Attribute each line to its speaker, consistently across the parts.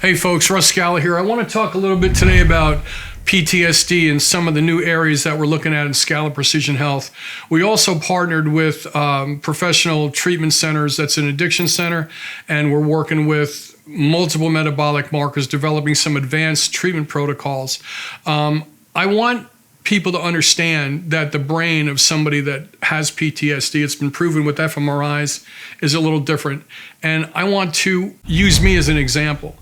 Speaker 1: Hey folks, Russ Scala here. I want to talk a little bit today about PTSD and some of the new areas that we're looking at in Scala Precision Health. We also partnered with professional treatment centers, that's an addiction center, and we're working with multiple metabolic markers, developing some advanced treatment protocols. I want people to understand that the brain of somebody that has PTSD, it's been proven with fMRIs, is a little different. And I want to use me as an example.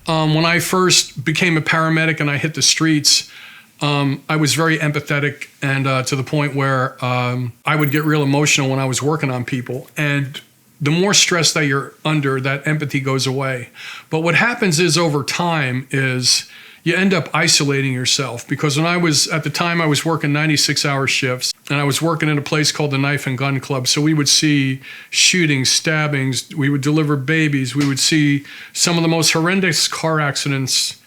Speaker 1: When I first became a paramedic and I hit the streets, I was very empathetic and to the point where I would get real emotional when I was working on people. And the more stress that you're under, that empathy goes away. But what happens is over time is you end up isolating yourself, because when I was, at the time I was working 96-hour shifts, and I was working in a place called the Knife and Gun Club. So we would see shootings, stabbings, we would deliver babies, we would see some of the most horrendous car accidents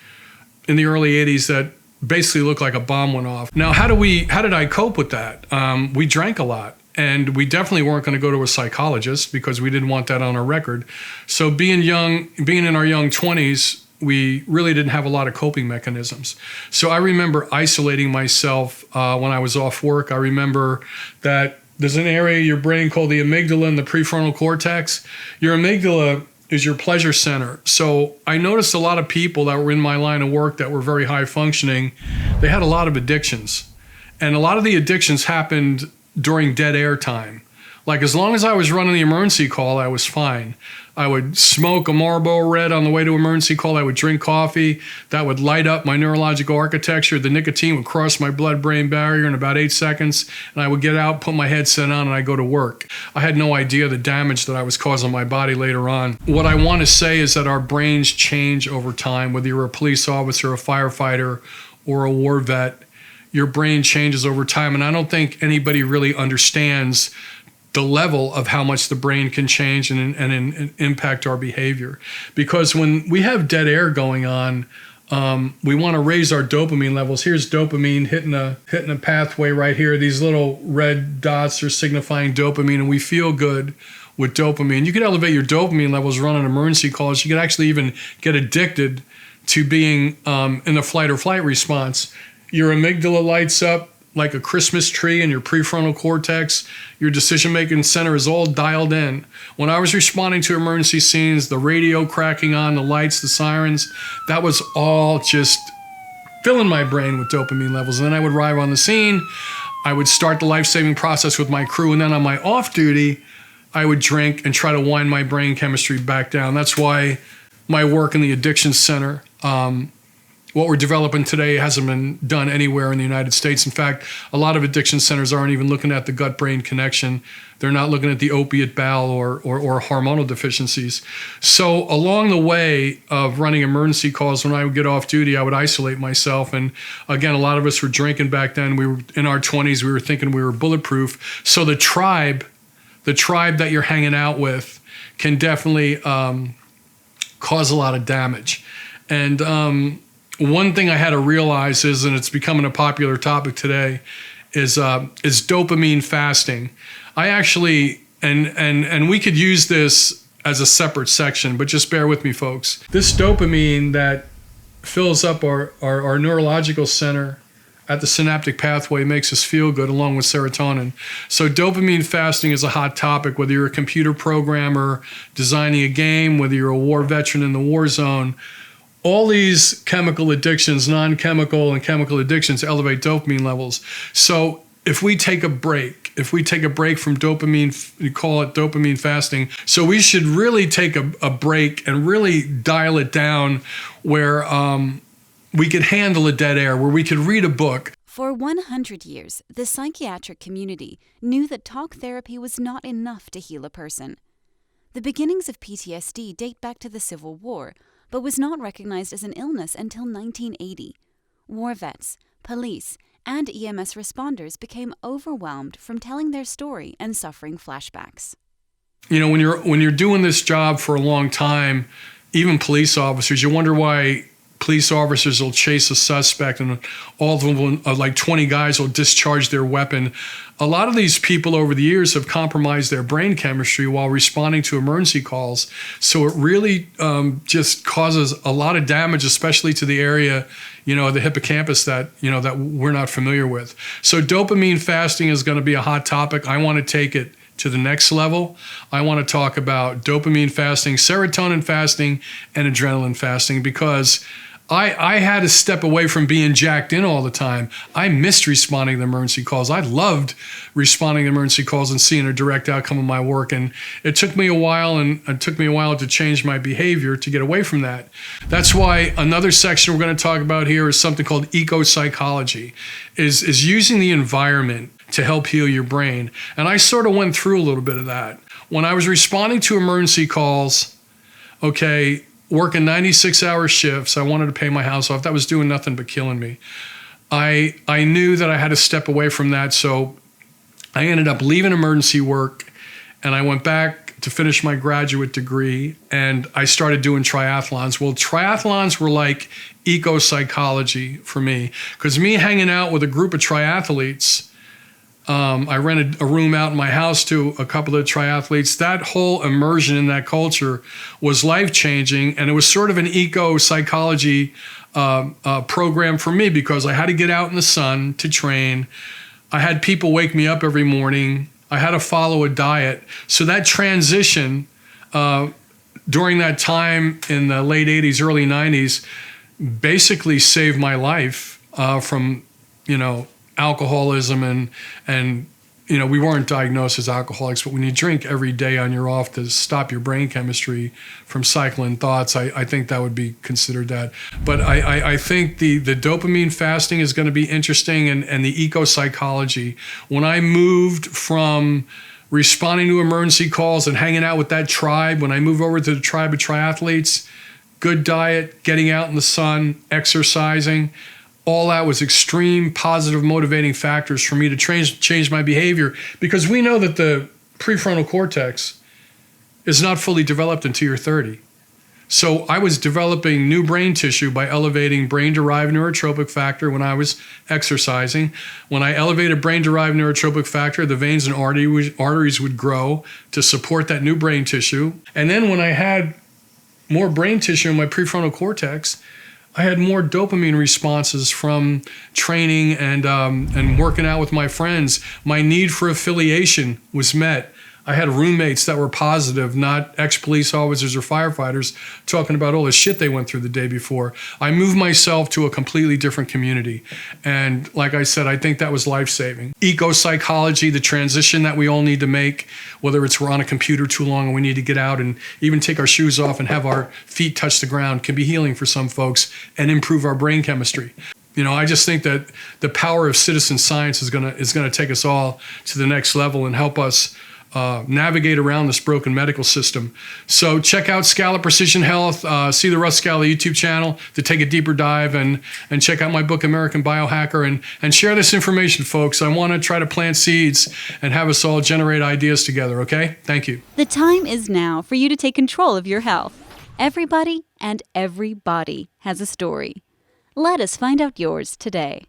Speaker 1: in the early 80s that basically looked like a bomb went off. Now, how did I cope with that? We drank a lot. And we definitely weren't going to go to a psychologist because we didn't want that on our record. So being in our young 20s, we really didn't have a lot of coping mechanisms. So I remember isolating myself when I was off work. I remember that there's an area of your brain called the amygdala and the prefrontal cortex. Your amygdala is your pleasure center. So I noticed a lot of people that were in my line of work that were very high functioning, they had a lot of addictions. And a lot of the addictions happened during dead air time. Like, as long as I was running the emergency call, I was fine. I would smoke a Marlboro Red on the way to emergency call. I would drink coffee. That would light up my neurological architecture. The nicotine would cross my blood-brain barrier in about 8 seconds, and I would get out, put my headset on, and I'd go to work. I had no idea the damage that I was causing my body later on. What I want to say is that our brains change over time. Whether you're a police officer, a firefighter, or a war vet, your brain changes over time, and I don't think anybody really understands the level of how much the brain can change and impact our behavior. Because when we have dead air going on, we want to raise our dopamine levels. Here's dopamine hitting a pathway right here. These little red dots are signifying dopamine, and we feel good with dopamine. You can elevate your dopamine levels running emergency calls. You can actually even get addicted to being in a flight or flight response. Your amygdala lights up like a Christmas tree in your prefrontal cortex. Your decision-making center is all dialed in. When I was responding to emergency scenes, the radio cracking on, the lights, the sirens, that was all just filling my brain with dopamine levels. And then I would arrive on the scene, I would start the life-saving process with my crew, and then on my off-duty, I would drink and try to wind my brain chemistry back down. That's why my work in the addiction center, what we're developing today hasn't been done anywhere in the United States. In fact, a lot of addiction centers aren't even looking at the gut-brain connection. They're not looking at the opiate bowel or hormonal deficiencies. So along the way of running emergency calls, when I would get off duty, I would isolate myself. And again, a lot of us were drinking back then. We were in our 20s. We were thinking we were bulletproof. So the tribe that you're hanging out with can definitely cause a lot of damage. And one thing I had to realize is, and it's becoming a popular topic today, is dopamine fasting. I actually, and we could use this as a separate section, but just bear with me, folks. This dopamine that fills up our neurological center at the synaptic pathway makes us feel good, along with serotonin. So dopamine fasting is a hot topic, whether you're a computer programmer designing a game, whether you're a war veteran in the war zone. All these chemical addictions, non-chemical and chemical addictions, elevate dopamine levels. So if we take a break from dopamine, we call it dopamine fasting. So we should really take a break and really dial it down where we could handle a dead air, where we could read a book.
Speaker 2: For 100 years, the psychiatric community knew that talk therapy was not enough to heal a person. The beginnings of PTSD date back to the Civil War, but was not recognized as an illness until 1980. War vets, police, and EMS responders became overwhelmed from telling their story and suffering flashbacks.
Speaker 1: You know, when you're doing this job for a long time, even police officers, you wonder why police officers will chase a suspect and all of them, like 20 guys will discharge their weapon. A lot of these people over the years have compromised their brain chemistry while responding to emergency calls. So it really just causes a lot of damage, especially to the area, the hippocampus that we're not familiar with. So dopamine fasting is going to be a hot topic. I want to take it to the next level. I want to talk about dopamine fasting, serotonin fasting, and adrenaline fasting, because I had to step away from being jacked in all the time. I missed responding to emergency calls. I loved responding to emergency calls and seeing a direct outcome of my work. And it took me a while, to change my behavior to get away from that. That's why another section we're going to talk about here is something called ecopsychology, is using the environment to help heal your brain. And I sort of went through a little bit of that. When I was responding to emergency calls, working 96-hour shifts, I wanted to pay my house off. That was doing nothing but killing me. I knew that I had to step away from that, so I ended up leaving emergency work, and I went back to finish my graduate degree, and I started doing triathlons. Well, triathlons were like eco-psychology for me, because me hanging out with a group of triathletes, I rented a room out in my house to a couple of triathletes. That whole immersion in that culture was life-changing, and it was sort of an eco-psychology program for me, because I had to get out in the sun to train. I had people wake me up every morning. I had to follow a diet. So that transition during that time in the late 80s, early 90s, basically saved my life from, alcoholism and we weren't diagnosed as alcoholics, but when you drink every day on your off to stop your brain chemistry from cycling thoughts, I think that would be considered that. But I think the dopamine fasting is going to be interesting, and the eco-psychology. When I moved from responding to emergency calls and hanging out with that tribe, when I moved over to the tribe of triathletes, good diet, getting out in the sun, exercising, all that was extreme positive motivating factors for me to change my behavior, because we know that the prefrontal cortex is not fully developed until you're 30. So I was developing new brain tissue by elevating brain-derived neurotrophic factor when I was exercising. When I elevated brain-derived neurotrophic factor, the veins and arteries would grow to support that new brain tissue. And then when I had more brain tissue in my prefrontal cortex, I had more dopamine responses from training and working out with my friends. My need for affiliation was met. I had roommates that were positive, not ex-police officers or firefighters talking about all the shit they went through the day before. I moved myself to a completely different community. And like I said, I think that was life-saving. Eco-psychology, the transition that we all need to make, whether it's we're on a computer too long and we need to get out and even take our shoes off and have our feet touch the ground, can be healing for some folks and improve our brain chemistry. I just think that the power of citizen science is gonna take us all to the next level and help us navigate around this broken medical system. So check out Scala Precision Health, see the Russ Scala YouTube channel to take a deeper dive, and check out my book, American Biohacker, and share this information, folks. I want to try to plant seeds and have us all generate ideas together, okay? Thank you.
Speaker 2: The time is now for you to take control of your health. Everybody and every body has a story. Let us find out yours today.